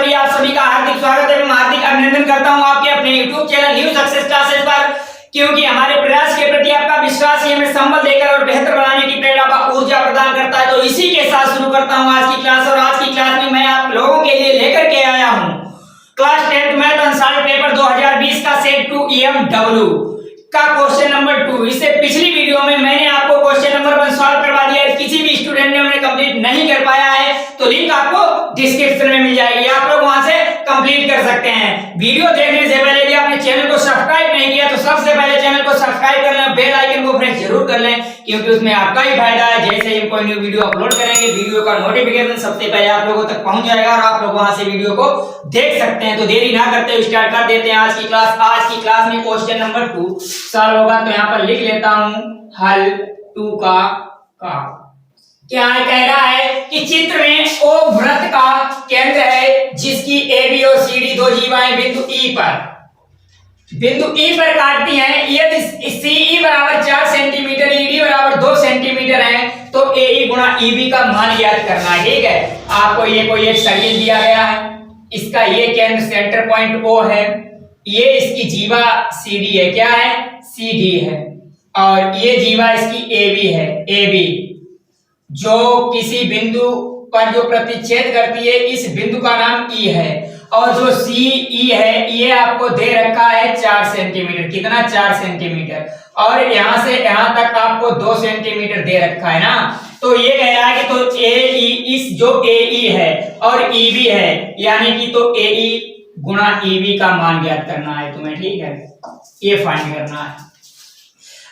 सभी आप सभी का हार्दिक स्वागत है। मैं हार्दिक अभिनंदन करता हूं आपके अपने YouTube channel new success classes पर, क्योंकि हमारे प्रयास के प्रति आपका विश्वास ही हमें संबल देकर और बेहतर बनाने की प्रेरणा व ऊर्जा प्रदान करता है। तो इसी के साथ शुरू करता हूं आज की क्लास। और आज की क्लास में मैं आप लोगों के लिए लेकर के आया हूं class 10th math answer paper 2020 का सेट 2 EMW का क्वेश्चन नंबर 2। इससे पिछली वीडियो में मैंने आपको क्वेश्चन नंबर 1 सॉल्व करवा दिया है। किसी भी स्टूडेंट ने उन्हें कंप्लीट नहीं कर पाया है तो लिंक आपको डिस्क्रिप्शन में मिल जाएगी, आप लोग वहां से कंप्लीट कर सकते हैं। वीडियो देखने से पहले यदि आपने चैनल को सब्सक्राइब नहीं किया तो सबसे पहले चैनल को सब्सक्राइब कर लें, बेल आइकन को प्रेस जरूर कर लें, क्योंकि उसमें आपका ही फायदा है। जैसे ही हम कोई न्यू वीडियो अपलोड करेंगे वीडियो का नोटिफिकेशन सबसे पहले आप लोगों तक पहुंच जाएगा और आप लोग वहां से वीडियो को देख सकते हैं। तो देरी ना करते हुए स्टार्ट कर देते हैं आज की क्लास। आज की क्लास में क्वेश्चन नंबर 2 सॉल्व होगा। तो यहाँ पर लिख लेता हूं हल 2 का क्या कह रहा है कि चित्र में ओ वृत्त का केंद्र है जिसकी ए बी और सी डी दो जीवाएं बिंदु ई पर काटती हैं। यदि सी ई बराबर 4 सेंटीमीटर ई डी बराबर 2 सेंटीमीटर है तो ए ई गुणा ई बी का मान ज्ञात करना है। ठीक है, आपको ये कोई एक सर्किल दिया गया है, इसका ये केंद्र सेंटर पॉइंट ओ है, ये इसकी जीवा सी डी है, क्या है सी डी है, और ये जीवा इसकी ए बी है, ए बी जो किसी बिंदु पर जो प्रतिच्छेद करती है इस बिंदु का नाम ई है, और जो सी ई है ये आपको दे रखा है 4 सेंटीमीटर। कितना 4 सेंटीमीटर, और यहां से यहां तक आपको 2 सेंटीमीटर दे रखा है ना। तो ये कह रहा है कि तो ए ई इस जो ए ई है और ई बी है, यानी कि तो ए ई गुणा ई बी का मान ज्ञात करना है तुम्हें। ठीक है, ये फाइंड करना है।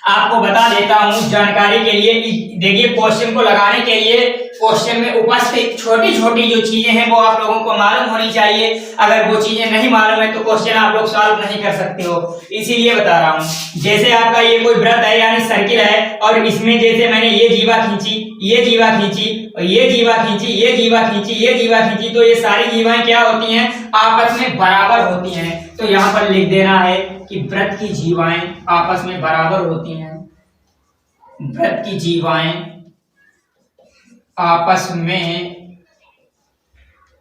आपको बता देता हूं जानकारी के लिए, देखिए क्वेश्चन को लगाने के लिए क्वेश्चन में उपस्थित छोटी छोटी जो चीजें हैं वो आप लोगों को मालूम होनी चाहिए। अगर वो चीजें नहीं मालूम है तो क्वेश्चन आप लोग सॉल्व नहीं कर सकते हो, इसीलिए बता रहा हूं। जैसे आपका ये कोई वृत्त है यानी सर्किल है, और इसमें जैसे मैंने ये जीवा खींची, ये जीवा खींची, और ये जीवा खींची, ये जीवा खींची, ये जीवा खींची, तो ये सारी जीवाएं क्या होती हैं आपस में बराबर होती हैं। तो यहाँ पर लिख देना है कि वृत्त की जीवाएं आपस में बराबर होती हैं। वृत्त की जीवाएं आपस में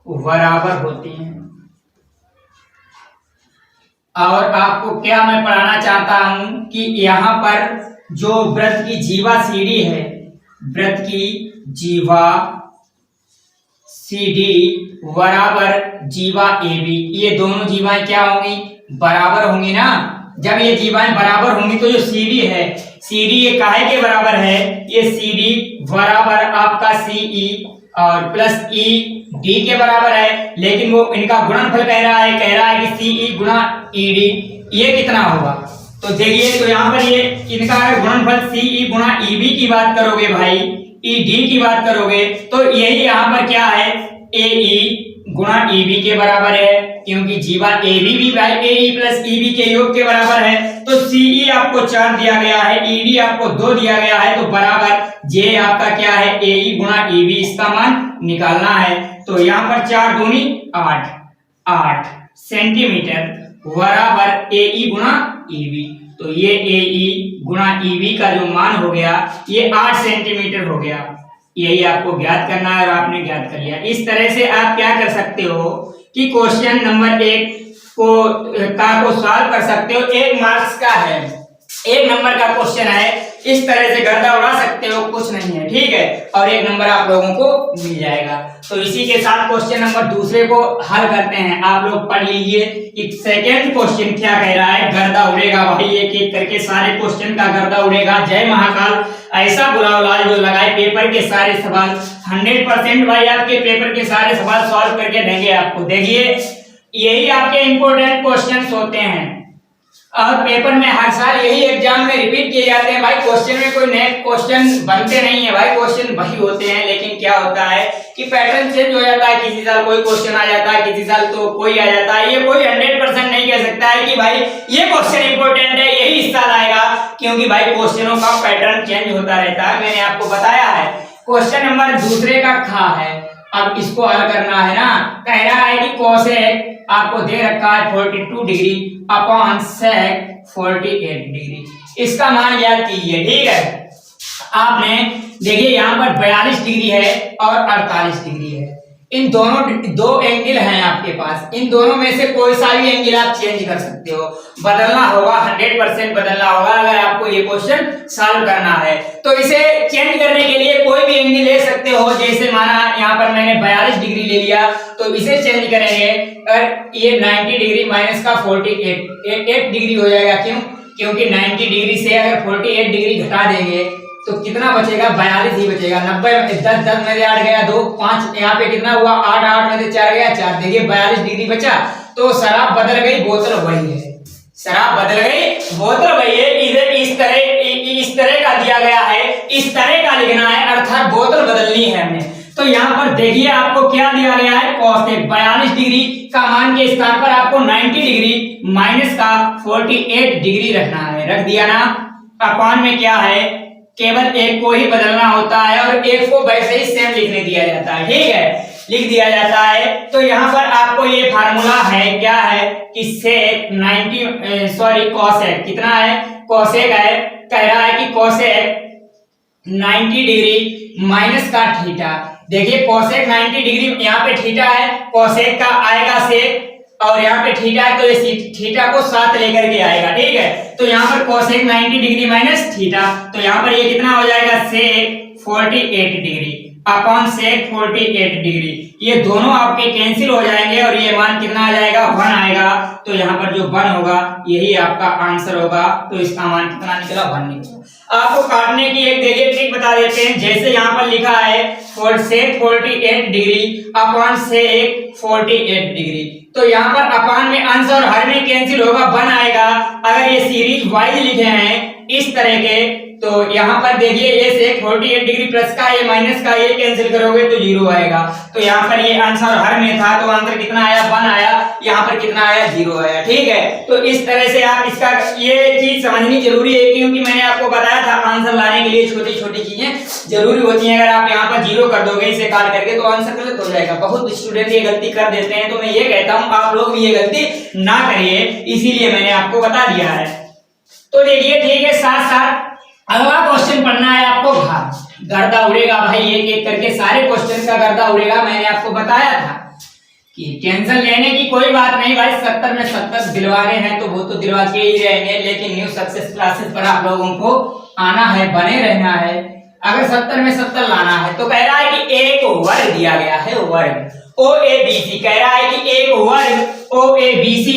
बराबर होती हैं। और आपको क्या मैं पढ़ाना चाहता हूं कि यहां पर जो वृत्त की जीवा सीडी है, वृत्त की जीवा सीडी बराबर जीवा ए बी, ये दोनों जीवाएं क्या होंगी बराबर होंगी ना। जब ये जीवाएं बराबर होंगी तो जो सीडी है, सीडी ये काहे के बराबर है, ये सीडी बराबर आपका सीई और प्लस ई डी के बराबर है। लेकिन वो इनका गुणनफल कह रहा है कि सीई गुणा ईडी, ये कितना होगा। तो देखिए, तो यहाँ पर ये इनका गुणनफल सीई गुणा ईबी की बात करोगे भाई, ईडी की बात करोगे, तो यही यहाँ पर क्या है एई गुणा ईबी के बराबर है, क्योंकि जीवा एबी भी भाई एई प्लस ईबी के योग के बराबर है। तो सीई आपको 4 दिया गया है, ईडी आपको 2 दिया गया है, तो बराबर जे आपका क्या है एई गुणा ईबी, इसका मान निकालना है। तो यहाँ पर 4 दूनी 8 सेंटीमीटर बराबर एई गुणा ईबी। तो ये एई गुणा ईबी का जो मान हो गया ये 8 सेंटीमीटर हो गया। यही आपको ज्ञात करना है और आपने ज्ञात कर लिया। इस तरह से आप क्या कर सकते हो कि क्वेश्चन नंबर 1 को सॉल्व कर सकते हो। 1 मार्क्स का है, 1 नंबर का क्वेश्चन है, इस तरह से गर्दा उड़ा सकते हो, कुछ नहीं है। ठीक है, और 1 नंबर आप लोगों को मिल जाएगा। तो इसी के साथ क्वेश्चन नंबर दूसरे को हल करते हैं। आप लोग पढ़ लीजिए कि सेकंड क्वेश्चन क्या कह रहा है। गर्दा उड़ेगा भाई, एक एक करके सारे क्वेश्चन का गर्दा उड़ेगा। जय महाकाल, ऐसा बुलाओ लाल जो लगाए पेपर के सारे सवाल 100% भाई आपके पेपर के सारे सवाल सॉल्व करके देंगे आपको। देखिए, यही आपके इंपॉर्टेंट क्वेश्चंस होते हैं और पेपर में हर साल यही एग्जाम में रिपीट किए जाते हैं भाई। क्वेश्चन में कोई नए क्वेश्चन बनते नहीं है भाई, क्वेश्चन वही होते हैं, लेकिन क्या होता है कि पैटर्न चेंज हो जाता है। किसी साल कोई क्वेश्चन आ जाता है, किसी साल तो कोई आ जाता है। ये कोई 100% नहीं कह सकता है कि भाई ये क्वेश्चन इंपॉर्टेंट है यही इस साल आएगा, क्योंकि भाई क्वेश्चनों का पैटर्न चेंज होता रहता है। मैंने आपको बताया है। क्वेश्चन नंबर दूसरे का खा है, अब इसको हल करना है ना। कह रहा है कि कोसेक आपको दे रखा है 42 डिग्री अपॉन सेक 48 डिग्री, इसका मान याद कीजिए। ठीक है, आपने देखिए यहाँ पर 42 डिग्री है और 48 डिग्री है, इन दोनों दो एंगल हैं आपके पास, इन दोनों में से कोई सा भी एंगल आप चेंज कर सकते हो, बदलना होगा, 100% बदलना होगा अगर आपको ये क्वेश्चन सॉल्व करना है। तो इसे चेंज करने के लिए कोई भी एंगल ले सकते हो, जैसे माना यहाँ पर मैंने 42 डिग्री ले लिया, तो इसे चेंज करेंगे और ये 90 डिग्री माइनस का 48 डिग्री हो जाएगा। क्यों? क्योंकि 90 डिग्री से अगर 48 डिग्री घटा देंगे तो कितना बचेगा? 42 ही बचेगा। 90 में 10 में से 8 गया 2, 5 यहाँ पे कितना हुआ? 8 में से 4 गया 4, देखिए 42 डिग्री बचा। तो शराब बदल गई, बोतल वही है, शराब बदल गई, बोतल वही है। इधर इस तरह का दिया गया है, इस तरह का लिखना है, अर्थात बोतल बदलनी है हमें। तो यहाँ पर देखिए आपको क्या दिया गया है? cos 42 डिग्री का मान के स्थान पर आपको 90 डिग्री माइनस का 48 डिग्री रखना है, रख दिया ना। अपॉन में क्या है? केवल एक को ही बदलना होता है और एक को वैसे ही सेम लिखने दिया जाता है, ठीक है, लिख दिया जाता है। तो यहाँ पर आपको ये फार्मूला है, क्या है कि सेक 90 कॉसेक कितना है? कॉसेक है, कह रहा है कि कॉसेक 90 डिग्री माइनस का थीटा। देखिए कॉसेक 90 डिग्री, यहाँ पे थीटा है, कॉसेक का आएगा सेक और यहाँ पे थीटा है तो ये थीटा को साथ लेकर के आएगा, ठीक है। तो यहाँ पर cosec 90 डिग्री माइनस थीटा, तो यहाँ पर ये कितना हो जाएगा? sec 48 degree upon sec 48 degree. ये दोनों आपके कैंसिल हो जाएंगे और ये मान कितना आ जाएगा? 1 आएगा। तो यहाँ पर जो 1 होगा यही आपका आंसर होगा। तो इसका मान कितना निकला? 1 निकला। आपको काटने की एक देखिए ट्रिक बता देते हैं। जैसे यहाँ पर लिखा है sec 48 degree upon sec 48 degree, तो यहाँ पर अपान में अंश और हर में कैंसिल होगा, 1 आएगा। अगर ये सीरीज वाइज लिखे हैं इस तरह के, तो यहाँ पर देखिए ये sec 48 डिग्री प्लस का ये माइनस का ये कैंसिल करोगे तो 0 आएगा। तो यहाँ पर ये अंश और हर में था तो आंसर कितना आया? 1 आया। यहाँ पर कितना आया? 0 आया, ठीक है। तो इस तरह से आप इसका ये चीज समझनी जरूरी है, क्योंकि मैंने आपको बताया था आंसर लाने के लिए छोटी छोटी चीजें जरूरी होती हैं। अगर आप यहाँ पर 0 कर दोगे इसे काट करके तो आंसर गलत हो जाएगा। बहुत स्टूडेंट ये गलती कर देते हैं, तो मैं ये कहता हूँ आप लोग भी ये गलती ना करिए, इसीलिए मैंने आपको बता दिया है। तो देखिए ठीक है, साथ साथ अगला क्वेश्चन पढ़ना है आपको। भाग गर्दा उड़ेगा भाई, एक एक करके सारे क्वेश्चन का गर्दा उड़ेगा। मैंने आपको बताया था कि टेंशन लेने की कोई बात नहीं भाई, 70 में 70 दिलवाने हैं तो वो तो दिलवा के ही रहेंगे, लेकिन न्यू सक्सेस क्लासेस पर आप लोगों को आना है, बने रहना है। अगर 70 में 70 लाना है तो कह रहा है कि एक वर्ग दिया गया है, वर्ग OABC, कह रहा है कि एक वर्ग OABC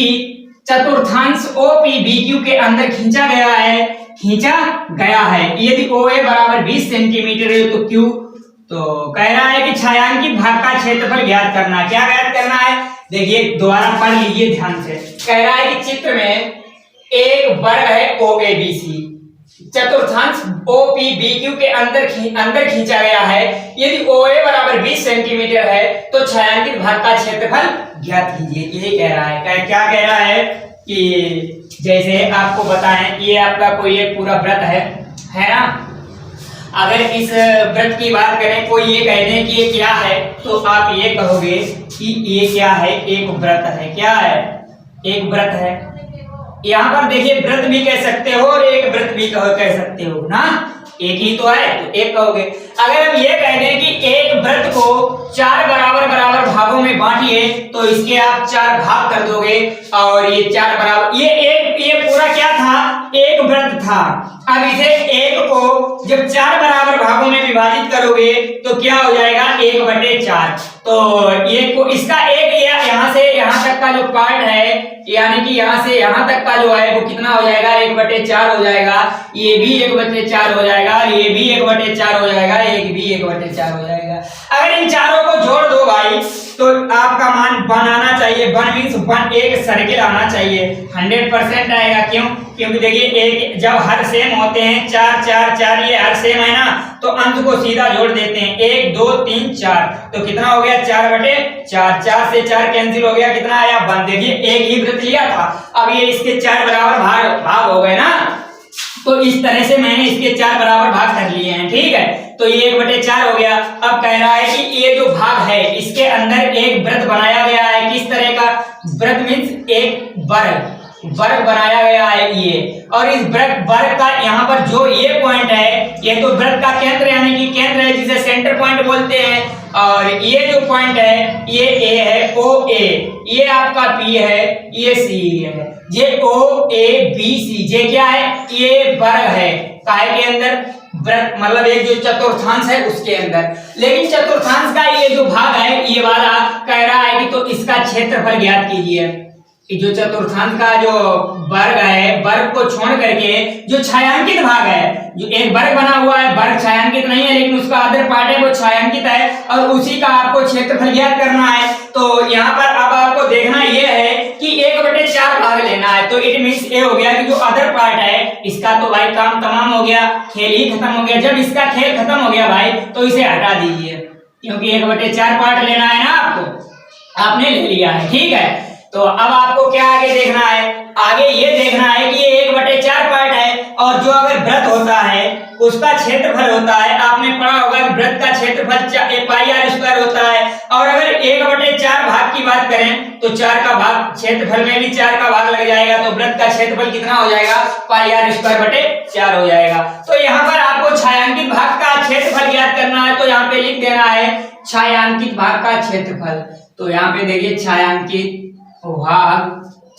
चतुर्थांश OPBQ के अंदर खींचा गया है। यदि OA बराबर 20 सेंटीमीटर है तो Q, तो कह रहा है कि छायांकित भाग का क्षेत्रफल ज्ञात करना। क्या ज्ञात करना है? देखिए दोबारा पढ़ लीजिए ध्यान से। कह रहा है कि चित्र में एक वर्ग है OABC, चतुर्थांश OPBQ के अंदर खींचा गया है। यदि OA बराबर 20 सेंटीमीटर है तो छायांकित भाग का क्षेत्रफल ज्ञात कीजिए, यही कह रहा है। क्या कह रहा है कि जैसे आपको बताएं, ये आपका कोई एक पूरा व्रत है ना। अगर इस व्रत की बात करें, कोई ये कह दे कि ये क्या है, तो आप ये कहोगे कि ये क्या है? एक व्रत है। क्या है? एक व्रत है। यहाँ पर देखिए व्रत भी कह सकते हो और एक व्रत भी कह सकते हो ना, एक ही तो है तो एक कहोगे। अगर हम ये कह दें कि एक व्रत को 4 बराबर भागों में बांटिए तो इसके आप 4 भाग कर दोगे और ये 4 बराबर, ये पूरा क्या था? एक व्रत था। अब इसे एक को जब 4 बराबर भागों में विभाजित करोगे तो क्या हो जाएगा? 1/4। तो ये को इसका एक यहाँ से यहाँ तक का जो पार्ट है, यानी कि यहाँ से यहाँ तक का जो है वो कितना हो जाएगा? 1/4 हो जाएगा। ये भी 1/4 हो जाएगा, ये भी 1/4 हो जाएगा, एक भी 1/4 हो जाएगा। अगर इन चारों को जोड़ दो भाई तो आपका मान 1 आना चाहिए। 1 मीन्स 1 एक सर्किल आना चाहिए, 100% आएगा। क्यों? क्योंकि देखिए एक जब हर सेम होते हैं, 4 4 4 ये हर सेम है ना, तो अंत को सीधा जोड़ देते हैं। 1 2 3 4, तो कितना हो गया? 4/4। 4 से 4 कैंसिल हो गया, कितना आया? 1। देखिए एक ही वृत्त लिया था, अब ये इसके 4 बराबर भाग हो गए ना, तो इस तरह से मैंने इसके 4 बराबर भाग कर लिए हैं, ठीक है। तो ये 1/4 हो गया। अब कह रहा है कि ये जो भाग है इसके अंदर एक वृत्त बनाया गया है। किस तरह का वृत्त? मीन्स एक वर्ग, वर्ग बनाया गया है ये, और इस वर्ग का यहाँ पर जो ये पॉइंट है ये तो वृत्त का केंद्र यानी कि केंद्र है जिसे सेंटर पॉइंट बोलते हैं, और ये जो पॉइंट है ये ए है, ओ ए, ये आपका पी है, ये सी है, ये ओ ए बी सी, ये क्या है, ये वर्ग है काहे के अंदर, वृत्त मतलब एक जो चतुर्थांश है उसके अंदर। लेकिन चतुर्थांश का ये जो भाग है ये वाला कह रहा है कि तो इसका क्षेत्रफल ज्ञात कीजिए। कि जो चतुर्थांश का जो वर्ग है, वर्ग को छोड़ करके जो छायांकित भाग है, जो एक वर्ग बना हुआ है, वर्ग छायांकित नहीं है लेकिन उसका अदर पार्ट है वो छायांकित है, और उसी का आपको क्षेत्रफल ज्ञात करना है। तो यहाँ पर अब आपको देखना ये है कि 1/4 भाग लेना है, तो इट मींस ये हो गया कि जो अदर पार्ट है इसका तो भाई काम तमाम हो गया, खेल ही खत्म हो गया। जब इसका खेल खत्म हो गया भाई तो इसे हटा दीजिए, क्योंकि 1/4 पार्ट लेना है ना आपको, आपने ले लिया है, ठीक है। तो अब आपको क्या आगे देखना है, आगे ये देखना है कि ये 1/4 पार्ट है, और जो अगर वृत्त होता है उसका क्षेत्रफल होता है, आपने पढ़ा होगा कि वृत्त का क्षेत्रफल पाई आर स्क्वायर होता है, और अगर 1/4 भाग की बात करें तो 4 का भाग, क्षेत्रफल में भी 4 का भाग लग जाएगा, तो वृत्त का क्षेत्रफल कितना हो जाएगा, पाई आर स्क्वायर बटे 4 हो जाएगा। तो यहाँ पर आपको छायांकित भाग का क्षेत्रफल ज्ञात करना है, तो यहाँ पे लिख देना है छायांकित भाग का क्षेत्रफल। तो यहाँ पे देखिए छायांकित भाग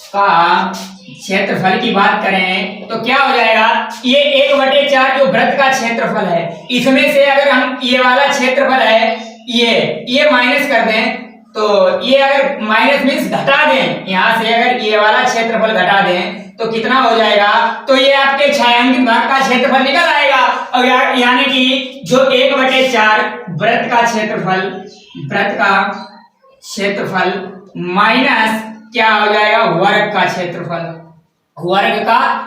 का क्षेत्रफल की बात करें तो क्या हो जाएगा, ये 1/4 जो वृत्त का क्षेत्रफल है, इसमें से अगर हम ये वाला क्षेत्रफल है ये माइनस कर दें, तो ये अगर माइनस मीन्स घटा दें, यहाँ से अगर ये वाला क्षेत्रफल घटा दें तो कितना हो जाएगा, तो ये आपके छायांकित भाग का क्षेत्रफल निकल आएगा। और यानी कि जो 1/4 वृत्त का क्षेत्रफल माइनस क्या हो जाएगा, वर्ग का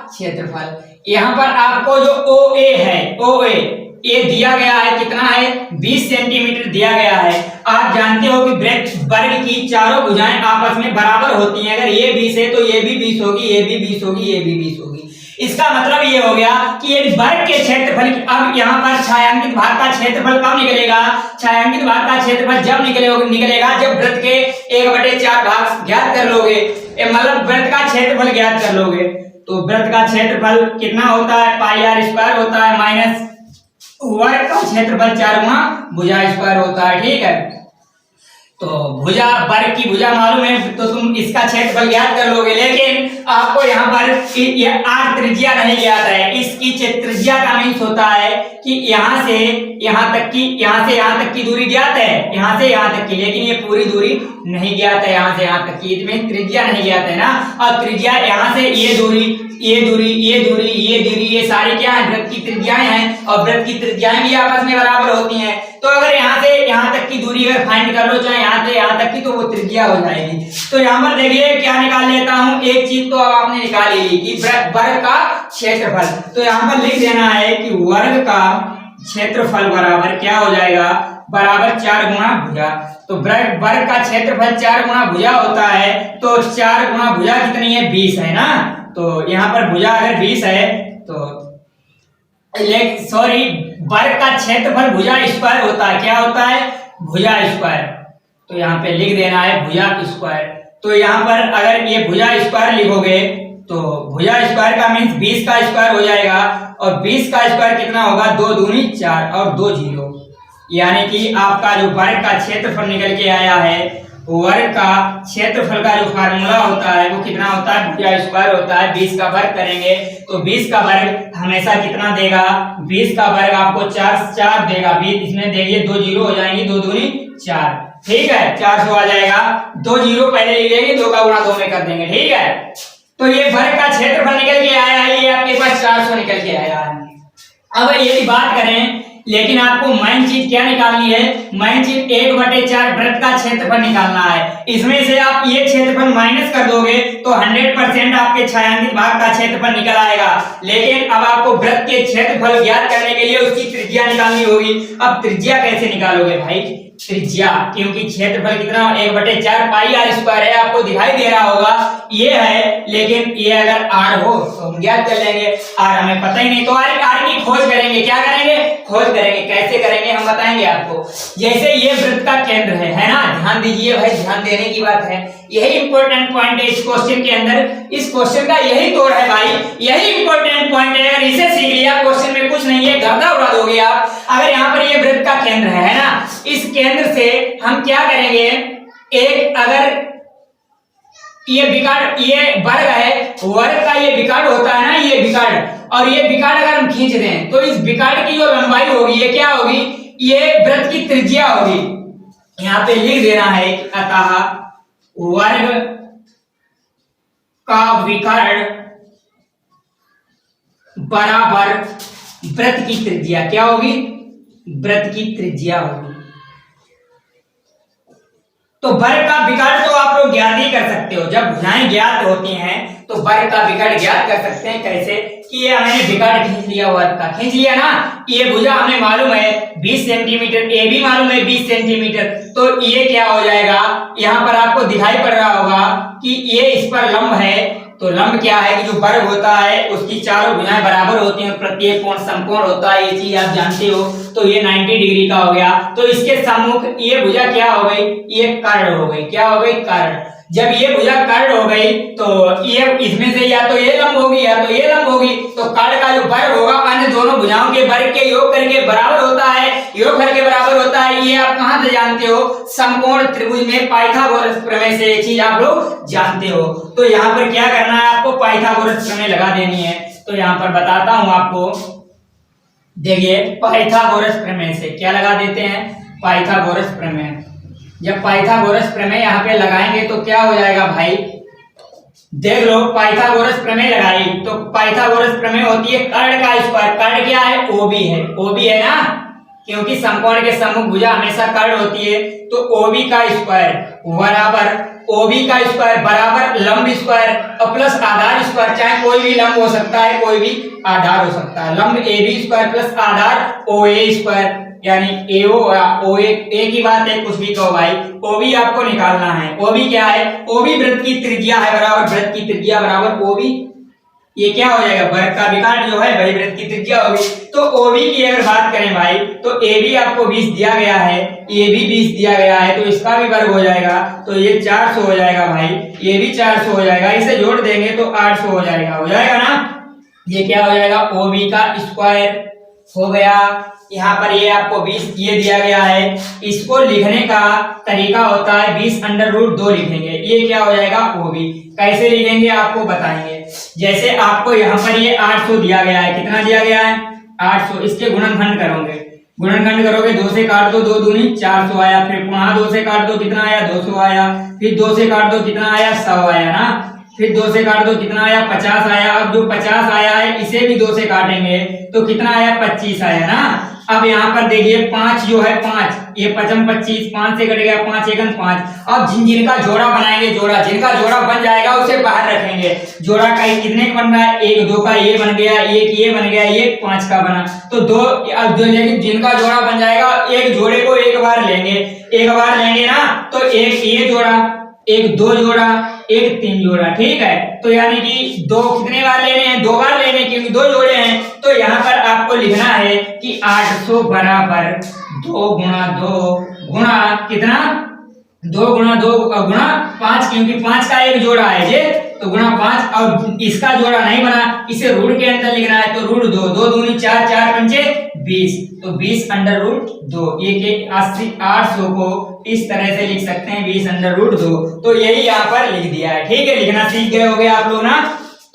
क्षेत्रफल। यहाँ पर आपको जो OA है, OA ये दिया गया है, कितना है, 20 सेंटीमीटर दिया गया है। आप जानते हो कि वर्ग की चारों भुजाएं आपस में बराबर होती हैं, अगर ये 20 है तो ये भी 20 होगी, ये भी 20 होगी, ये भी 20 होगी। इसका मतलब ये हो गया कि ये वर्ग के क्षेत्रफल की, अब यहाँ पर छायांकित भाग का क्षेत्रफल कब निकलेगा, छायांकित भाग का क्षेत्रफल जब निकलेगा जब वृत्त के 1/4 भाग ज्ञात कर लोगे, मतलब वृत्त का क्षेत्रफल ज्ञात कर लोगे। तो वृत्त का क्षेत्रफल कितना होता है, पाई आर स्क्वायर होता है, माइनस वर्ग का क्षेत्रफल 4 गुना भुजा स्क्वायर होता है, ठीक है। तो भुजा, वर्ग की भुजा मालूम है तो तुम इसका क्षेत्रफल ज्ञात कर लोगे, लेकिन आपको यहाँ पर ये आर त्रिज्या नहीं ज्ञात है। इसकी त्रिज्या का मीन्स होता है कि यहाँ से यहाँ तक की दूरी ज्ञात है, यहाँ से यहाँ तक की, लेकिन ये पूरी दूरी नहीं ज्ञात है, यहाँ से यहाँ तक की, इसमें त्रिज्या नहीं ज्ञात है ना। और त्रिज्या यहाँ से ये दूरी ये सारी क्या है, वृत्त की त्रिज्याएं हैं, और वृत्त की त्रिज्याएं भी आपस में बराबर होती हैं। तो अगर यहाँ से यहाँ तक की दूरी अगर फाइंड कर लो, चाहे यहाँ से यहाँ तक की, तो वो त्रिज्या हो जाएगी। तो यहाँ पर देखिए क्या निकाल लेता हूँ, एक चीज तो अब आपने निकाल ली कि वर्ग का क्षेत्रफल। तो यहाँ पर लिख देना है कि वर्ग का क्षेत्रफल बराबर क्या हो जाएगा, बराबर 4 गुना भुजा। तो वर्ग का क्षेत्रफल 4 गुना भुजा होता है, तो 4 गुना भुजा कितनी है, 20 है ना। तो यहाँ पर भुजा अगर 20 है तो वर्ग का क्षेत्रफल भुजा स्क्वायर होता है, क्या होता है, भुजा स्क्वायर। तो यहाँ पे लिख देना है भुजा स्क्वायर। तो यहाँ पर अगर ये भुजा स्क्वायर लिखोगे तो भुजा स्क्वायर का मीन्स 20 का स्क्वायर हो जाएगा, और 20 का स्क्वायर कितना होगा, 2 दूनी 4 और 2 0, यानी कि आपका जो वर्ग का क्षेत्रफल निकल के आया है, वर्ग का क्षेत्रफल का जो फार्मूला होता है वो कितना होता है, भुजा स्क्वायर होता है। 20 का वर्ग करेंगे तो 20 का वर्ग हमेशा कितना देगा, 20 का वर्ग आपको 4 देगा, 20 इसमें देखिए 2 0 हो जाएंगे, 2 दूनी 4, ठीक है, 400 आ जाएगा। 2 0 पहले लिख लेंगे, 2 का गुणा 2 में कर देंगे, ठीक है। तो ये वर्ग का क्षेत्रफल निकल के आया है, ये आपके पास 400 निकल के आया है। अब यदि बात करें, लेकिन आपको मेन चीज क्या निकालनी है, मेन चीज 1/4 वृत्त का क्षेत्रफल निकालना है। इसमें से आप ये क्षेत्रफल माइनस कर दोगे तो 100% आपके छायांकित भाग का क्षेत्रफल निकल आएगा। लेकिन अब आपको वृत्त के क्षेत्रफल ज्ञात करने के लिए उसकी त्रिज्या निकालनी होगी। अब त्रिज्या कैसे निकालोगे भाई, त्रिज्या, क्योंकि क्षेत्रफल कितना 1/4 पाई आर स्क्वायर है, आपको दिखाई दे रहा होगा ये है, लेकिन ये अगर आर हो तो हम ज्ञात कर लेंगे, आर हमें पता ही नहीं, तो आर की खोज करेंगे, क्या करेंगे, खोज करेंगे। कैसे करेंगे हम बताएंगे आपको। जैसे ये वृत्त का केंद्र है ना, ध्यान दीजिए भाई, ध्यान देने की बात है। यही इंपॉर्टेंट पॉइंट है इस क्वेश्चन के अंदर। इस क्वेश्चन का यही तोड़ है भाई, यही इंपॉर्टेंट पॉइंट है। अगर इसे सीख लिया, क्वेश्चन में कुछ नहीं है, गर्दा उड़ा दोगे आप। अगर यहाँ पर ये वृत्त का केंद्र है ना, इस केंद्र से हम क्या करेंगे, एक अगर ये विकर्ण, ये वर्ग है, वर्ग का ये विकर्ण होता है ना, ये विकर्ण, और ये विकर्ण अगर हम खींच दें तो इस विकर्ण की जो लंबाई होगी ये क्या होगी, ये वृत्त की त्रिज्या होगी। यहां पे लिख देना है अतः वर्ग का विकर्ण बराबर वृत्त की त्रिज्या क्या होगी, वृत्त की त्रिज्या होगी। तो वर्ग का विकर्ण तो आप लोग ज्ञात ही कर सकते हो। जब भुजाएं ज्ञात होती हैं तो वर्ग का विकर्ण ज्ञात कर सकते हैं। कैसे कि ये मैंने विकर्ण खींच लिया, वर्ग का खींच लिया ना, ये भुजा हमें मालूम है 20 सेंटीमीटर, ये भी मालूम है 20 सेंटीमीटर, तो ये क्या हो जाएगा, यहाँ पर आपको दिखाई पड़ रहा होगा कि ये इस पर लंब है। तो लंब क्या है कि जो वर्ग होता है उसकी चारों भुजाएं बराबर होती हैं, प्रत्येक कोण समकोण होता है, ये चीज आप जानते हो। तो ये 90 डिग्री का हो गया। तो इसके सम्मुख ये भुजा क्या हो गई, ये कर्ण हो गई। क्या हो गई, कर्ण। जब ये भुजा कर्ण हो गई तो ये इसमें से या तो ये लंब होगी या तो ये लंब होगी। तो कर्ण का जो वर्ग होगा अन्य दोनों भुजाओं के वर्ग के योग करके बराबर होता है, योग करके बराबर होता है। ये आप कहां से जानते हो, समकोण त्रिभुज में पाइथागोरस प्रमेय से ये चीज आप लोग जानते हो। तो यहाँ पर क्या करना है, आपको पाइथागोरस प्रमेय लगा देनी है। तो यहाँ पर बताता हूं आपको, देखिए पाइथागोरस प्रमेय से क्या लगा देते हैं, पाइथागोरस प्रमेय। जब पाइथागोरस प्रमेय यहाँ पे लगाएंगे तो क्या हो जाएगा भाई, देख लो, पाइथागोरस प्रमेय लगाई तो पाइथागोरस प्रमेय होती है कर्ण का स्क्वायर। कर्ण क्या है, ओबी है, ओबी है ना, क्योंकि समकोण के सम्मुख भुजा हमेशा कर्ण होती है। तो ओबी का स्क्वायर बराबर ओबी का स्क्वायर बराबर लंब स्क्वायर और प्लस आधार स्क्वायर। चाहे कोई भी लंब हो सकता है, कोई भी आधार हो सकता है। लंब ए बी स्क्वायर प्लस आधार ओ ए स्क्वायर, यानी एओ ओ ए की बात है, कुछ भी कहो भाई। ओबी आपको निकालना है। ओबी क्या है, ओबी वृत्त की त्रिज्या है, बराबर वृत्त की त्रिज्या बराबर ओबी। ये क्या हो जाएगा, वर्ग का विकर्ण जो है वही वृत्त की त्रिज्या होगी। तो ओबी की अगर बात करें भाई, तो ए बी आपको 20 दिया गया है, ए बी 20 दिया गया है, तो इसका भी वर्ग हो जाएगा। तो ये 400 हो जाएगा भाई, ये भी 400 हो जाएगा। इसे जोड़ देंगे तो 800 हो जाएगा, हो जाएगा ना। ये क्या हो जाएगा, ओबी का स्क्वायर हो गया। यहाँ पर ये आपको 20 ये दिया गया है। इसको लिखने का तरीका होता है 20√2 लिखेंगे। ये क्या हो जाएगा, ओबी। कैसे लिखेंगे आपको बताएंगे। जैसे आपको यहाँ पर ये 800 दिया गया है, कितना दिया गया है, 800। इसके गुणनखंड करोगे, गुणनखंड करोगे, 2 से काट दो, 2 दूनी 400 आया। फिर पुनः 2 से काट दो, कितना आया, 200 आया। फिर 2 से काट दो, कितना आया, 100 आया ना। फिर 2 से काट दो, कितना आया, 50 आया। अब जो 50 आया है इसे भी 2 से काटेंगे तो कितना आया, 25 आया ना। अब यहाँ पर देखिए 5 जो है 5, ये 5 25, 5 से कट गया 5 एकम 5। अब जिनका जोड़ा बनाएंगे, जोड़ा जिनका जोड़ा बन जाएगा उसे बाहर रखेंगे। जोड़ा का कितने का बन रहा है, 1 2 का ये बन गया, 1 ये बन गया, 1 5 का बना। तो 2 अब लेकिन जिनका जोड़ा बन जाएगा, एक जोड़े को एक बार लेंगे, एक बार लेंगे ना। तो एक ये जोड़ा, एक 2 जोड़ा, एक 3 जोड़ा, ठीक है। तो यानी कि 2 कितने बार लेने हैं, 2 बार लेने, क्योंकि 2 जोड़े हैं। तो यहाँ पर आपको लिखना है कि 800 बराबर 2 गुणा 2 गुणा कितना, 2 गुणा 2 गुणा 5, क्योंकि 5 का एक जोड़ा है ये, तो गुणा 5। और इसका जोड़ा नहीं बना, इसे रूट के अंदर लिखना है, तो रूट 2, 2 दूनी 4, 4 पंचे 20, तो 20√2। ये के 800 को इस तरह से लिख सकते हैं 20√2। तो यही यहाँ पर लिख दिया है, ठीक है। लिखना सीख गए होगे आप लोग ना।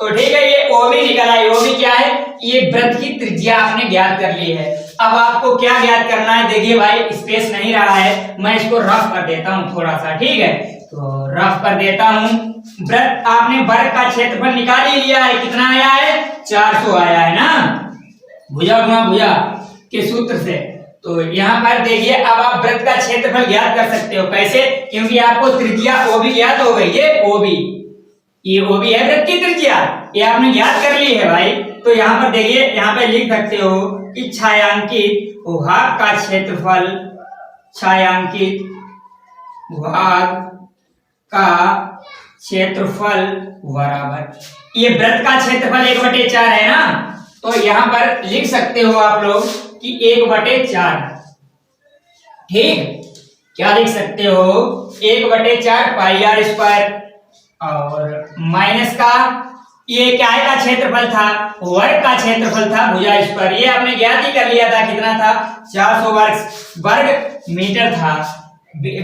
तो ठीक है, ये ओबी निकल आई। ओबी क्या है, ये वृत्त की त्रिज्या आपने ज्ञात कर ली है। अब आपको क्या ज्ञात करना है, देखिए भाई स्पेस नहीं रहा है, मैं इसको रफ कर देता हूँ थोड़ा सा, ठीक है। तो रफ कर देता हूँ। वृत्त आपने वर्ग का क्षेत्रफल निकाल ही लिया है, कितना आया है, 400 आया है ना, भुजा गुणा भुजा के सूत्र से। तो यहाँ पर देखिए, अब आप वृत्त का क्षेत्रफल ज्ञात कर सकते हो। कैसे, क्योंकि आपको त्रिज्या ओबी ज्ञात हो गई, ये ओबी, ये ओबी है वृत्त की त्रिज्या, ये आपने ज्ञात कर ली है भाई। तो यहाँ पर देखिए, यहाँ पे लिख सकते हो कि छायांकित भाग का क्षेत्रफल, छायांकित भाग का क्षेत्रफल बराबर, ये वृत्त का क्षेत्रफल 1/4 है ना। तो यहाँ पर लिख सकते हो आप लोग कि 1/4, ठीक, क्या लिख सकते हो 1/4 पाई आर स्क्वायर, और माइनस का ये क्या का क्षेत्रफल था, वर्ग का क्षेत्रफल था भुजा स्क्वायर, ये आपने ज्ञात ही कर लिया था, कितना था 400 वर्ग मीटर था,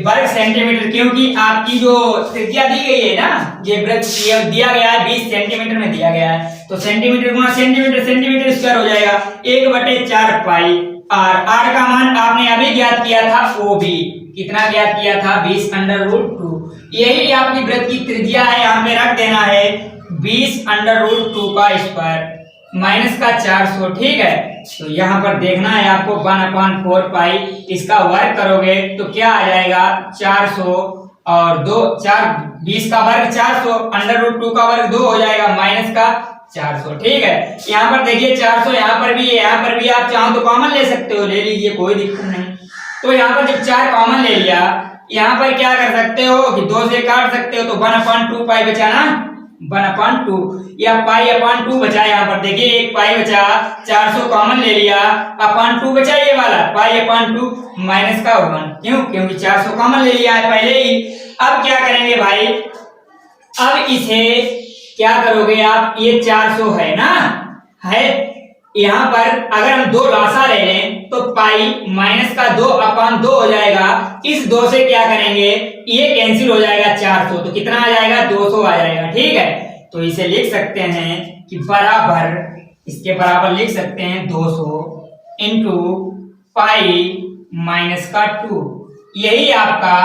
वर्ग सेंटीमीटर, क्योंकि आपकी जो त्रिज्या दी गई है ना, ये वृत्त दिया गया है 20 सेंटीमीटर में दिया गया है, तो सेंटीमीटर गुणा सेंटीमीटर, सेंटीमीटर स्क्वायर हो जाएगा 1/4 पाई आर। आर का मान आपने अभी ज्ञात किया था, ओ बी कितना ज्ञात किया था 20√2, यही आपकी वृत्त की त्रिज्या है, यहाँ पे रख देना है 20√2 का स्क्वायर माइनस का 400, ठीक है। तो यहाँ पर देखना है आपको 1/4 पाई, इसका वर्ग करोगे तो क्या आ जाएगा 400 और 2 4 20 का वर्ग 400, √2 का वर्ग 2 हो जाएगा माइनस का 400, ठीक है। यहाँ पर देखिए 400 यहाँ पर भी है, यहाँ पर भी आप चाहो तो कॉमन ले सकते हो, ले लीजिए कोई दिक्कत नहीं। तो यहाँ पर जब 4 कॉमन ले लिया, यहाँ पर क्या कर सकते हो कि 2 से काट सकते हो, तो 1/2 पाई बचा ना, 1/2 या पाई/2 बचा, यहाँ पर देखिए एक पाई बचा, 400 कॉमन ले लिया, /2 बचा ये वाला पाई/2 माइनस का 1, क्यों, क्योंकि 400 कॉमन ले लिया है पहले ही। अब क्या करेंगे भाई, अब इसे क्या करोगे आप, ये 400 है ना, है, यहाँ पर अगर हम 2 लासा ले लें तो पाई माइनस का 2/2 हो जाएगा, इस 2 से क्या करेंगे, ये कैंसिल हो जाएगा 400, तो कितना आ जाएगा 200 आ जाएगा, ठीक है। तो इसे लिख सकते हैं कि बराबर, इसके बराबर लिख सकते हैं 200 इंटू पाई माइनस का 2, यही आपका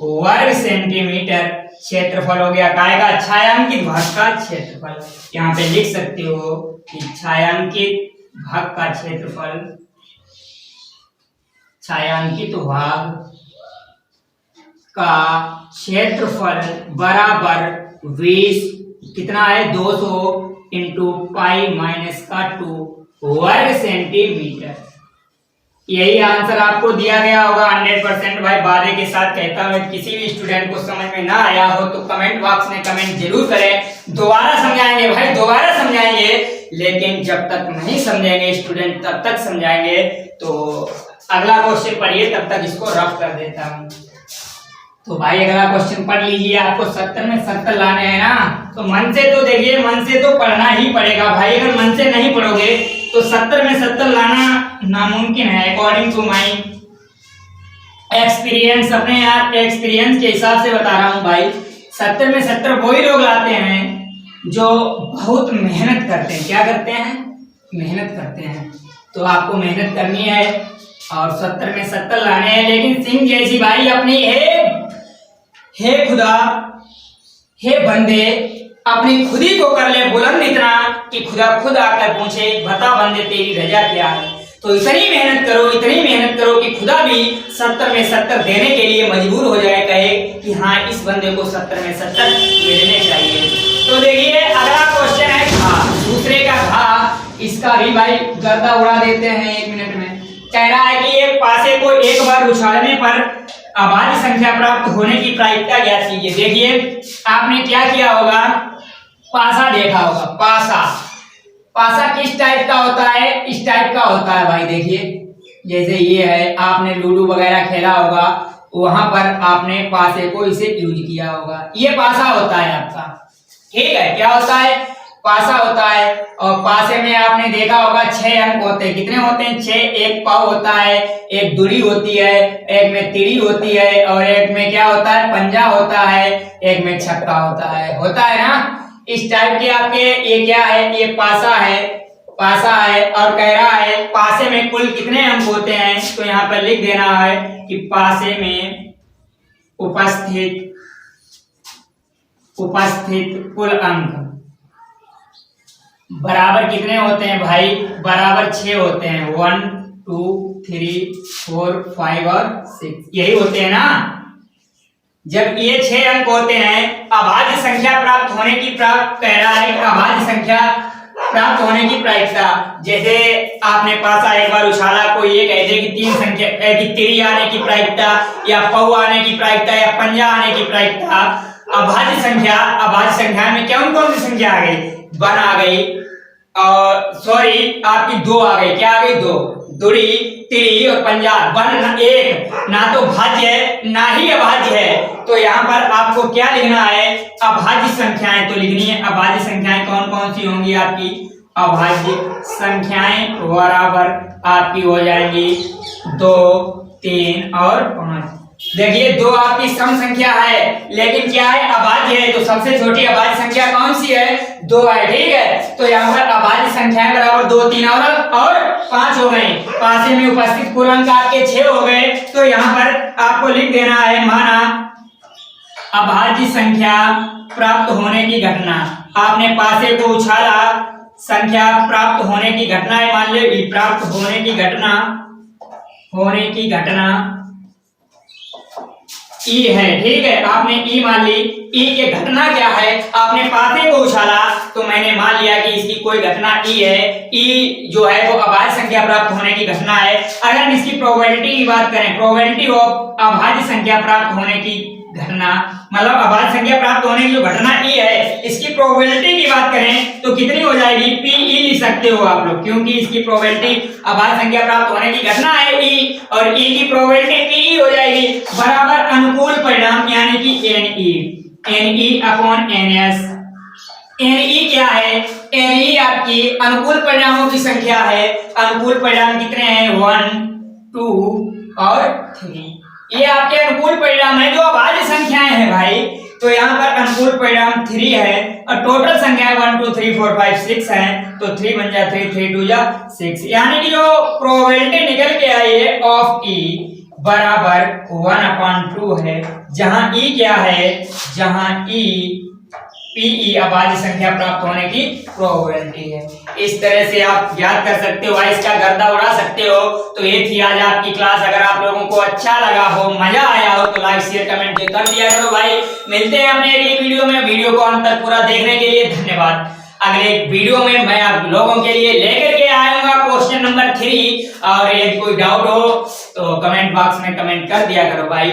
वर्ग सेंटीमीटर क्षेत्रफल हो गया, काय का छायांकित भाग का क्षेत्रफल। यहाँ पे लिख सकते हो कि छायांकित भाग का क्षेत्रफल, छायांकित भाग का क्षेत्रफल बराबर 20 कितना है 200 इंटू पाई माइनस का 2 वर्ग सेंटीमीटर। यही आंसर आपको दिया गया होगा 100%। भाई वादे के साथ कहता हूं, किसी भी स्टूडेंट को समझ में ना आया हो तो कमेंट बॉक्स में कमेंट जरूर करें, दोबारा समझाएंगे भाई, दोबारा समझाएंगे, लेकिन जब तक नहीं समझेंगे स्टूडेंट तब तक समझाएंगे। तो अगला क्वेश्चन पढ़िए, तब तक इसको रफ कर देता हूं। तो भाई अगला क्वेश्चन पढ़ लीजिए, आपको 70 में 70 लाने हैं ना, तो मन से तो देखिए, मन से तो पढ़ना ही पड़ेगा भाई, अगर मन से नहीं पढ़ोगे तो 70 में 70 लाना नामुमकिन है। अकॉर्डिंग टू माई एक्सपीरियंस, अपने यार एक्सपीरियंस के हिसाब से बता रहा हूँ भाई, 70 में 70 वही लोग लाते हैं जो बहुत मेहनत करते हैं। क्या करते हैं, मेहनत करते हैं। तो आपको मेहनत करनी है और 70 में 70 लाने हैं, लेकिन सिंह जैसी भाई अपनी हे खुदा, हे बंदे, अपनी खुदी को कर ले बुलंद इतना कि खुदा खुद आकर पूछे बता बंदे तेरी रजा क्या है। तो इतनी मेहनत करो, इतनी मेहनत करो कि खुदा भी 70 में 70 देने के लिए मजबूर हो जाए, कहे कि हाँ इस बंदे को 70 में 70 मिलने चाहिए। तो देखिए अगला क्वेश्चन है घा, दूसरे का घा, इसका भी भाई गर्दा उड़ा देते हैं 1 मिनट में। कह रहा है कि एक पासे को एक बार उछालने पर अभाज्य संख्या प्राप्त होने की प्रायिकता ज्ञात कीजिए। देखिए आपने क्या किया होगा, पासा देखा होगा, पासा, पासा किस टाइप का होता है, इस टाइप का होता है भाई। देखिए जैसे ये है, आपने लूडो वगैरह खेला होगा, वहां पर आपने पासे को इसे यूज किया होगा, ये पासा होता है आपका, ठीक है। क्या होता है, पासा होता है। और पासे में आपने देखा होगा 6 अंक होते हैं, कितने होते हैं 6, एक पाव होता है, एक दुरी होती है, एक में तिरी होती है, और एक में क्या होता है पंजा होता है, एक में छक्का होता है ना। इस टाइप के आपके ये क्या है, ये पासा है, पासा है। और कह रहा है पासे में कुल कितने अंक होते हैं, तो यहाँ पर लिख देना है कि पासे में उपस्थित कुल अंक बराबर कितने होते हैं भाई, बराबर 6 होते हैं, 1 2 3 4 5 और 6, यही होते हैं ना। जब ये 6 अंक होते हैं, अभाज्य संख्या प्राप्त होने की कह रहा है, अभाज्य संख्या प्राप्त होने की प्रायिकता, जैसे आपने पासा एक बार उछाला, कोई ये कह दे कि 3 संख्या की तिरी आने की प्रायिकता, या पौ आने की प्रायिकता, या पंजा आने की प्रायिकता। अभाज्य संख्या में कौन कौन सी संख्या आ गई, 1 आ गई, और सॉरी आपकी 2 आ गई, क्या आ गई 2, दुड़ी तिड़ी और पंजा, वन एक, ना तो भाज्य है ना ही अभाज्य है। तो यहाँ पर आपको क्या लिखना है, अभाज्य संख्याएं तो लिखनी है। अभाज्य संख्याएं कौन कौन सी होंगी आपकी, अभाज्य संख्याएं बराबर आपकी हो जाएंगी 2, 3 और 5। देखिए 2 आपकी सम संख्या है लेकिन क्या है, अभाज्य है, तो सबसे छोटी अभाज्य संख्या कौन सी है, 2 है, ठीक है। तो यहाँ पर अभाज्य संख्याएं बराबर 2, 3 और 5 हो गई। 5 में उपस्थित पूर्णांक आपके 6 हो गए। तो यहाँ पर आपको लिख देना है, माना अभाज्य संख्या प्राप्त होने की घटना, आपने पासे को उछाला, संख्या प्राप्त होने की घटना है, मान लो प्राप्त होने की घटना ई है, ठीक है। आपने ई मान ली, ई के घटना क्या है, आपने पासे को उछाला तो मैंने मान लिया कि इसकी कोई घटना ई है। ई जो है वो अभाज्य संख्या प्राप्त होने की घटना है। अगर हम इसकी प्रोबेबिलिटी की बात करें, प्रोबेबिलिटी ऑफ अभाज्य संख्या प्राप्त होने की घटना, मतलब अभाज्य संख्या प्राप्त होने की जो घटना ई है, इसकी प्रोबेबिलिटी की बात करें तो कितनी हो जाएगी, पी ई लिख सकते हो आप लोग, क्योंकि इसकी प्रोबेबिलिटी अभाज्य संख्या प्राप्त होने की घटना है ई, और ई की प्रोबेबिलिटी पी ई हो जाएगी बराबर अनुकूल परिणाम यानी कि N E upon N S. N E क्या है, एन ई आपकी अनुकूल परिणामों की संख्या है। अनुकूल परिणाम कितने हैं, 1, 2 और 3। ये आपके अनुकूल परिणाम है जो अभाज्य संख्याएं हैं भाई। तो यहाँ पर अनुकूल परिणाम 3 है और टोटल संख्याएं 1 2 3 4 5 6 है। तो 3 बन जा 3, 3 2 जा 6, यानी कि जो प्रोबेबिलिटी निकल के आई है ऑफ ई बराबर 1/2 है, जहां ई क्या है, जहां ई पीई अभाज्य संख्या प्राप्त होने की प्रोबेबिलिटी है। इस तरह से आप याद कर सकते हो, इसका गर्दा उड़ा सकते हो। तो ये थी आज आपकी क्लास। अगर आप लोगों को अच्छा लगा हो, मजा आया हो तो लाइक शेयर कमेंट कर दिया करो भाई। मिलते हैं अपने अगली वीडियो में। वीडियो को अंत तक पूरा देखने के लिए धन्यवाद। अगले वीडियो में मैं आप लोगों के लिए लेकर के आऊंगा क्वेश्चन नंबर 3। और यदि कोई डाउट हो तो कमेंट बॉक्स में कमेंट कर दिया करो भाई।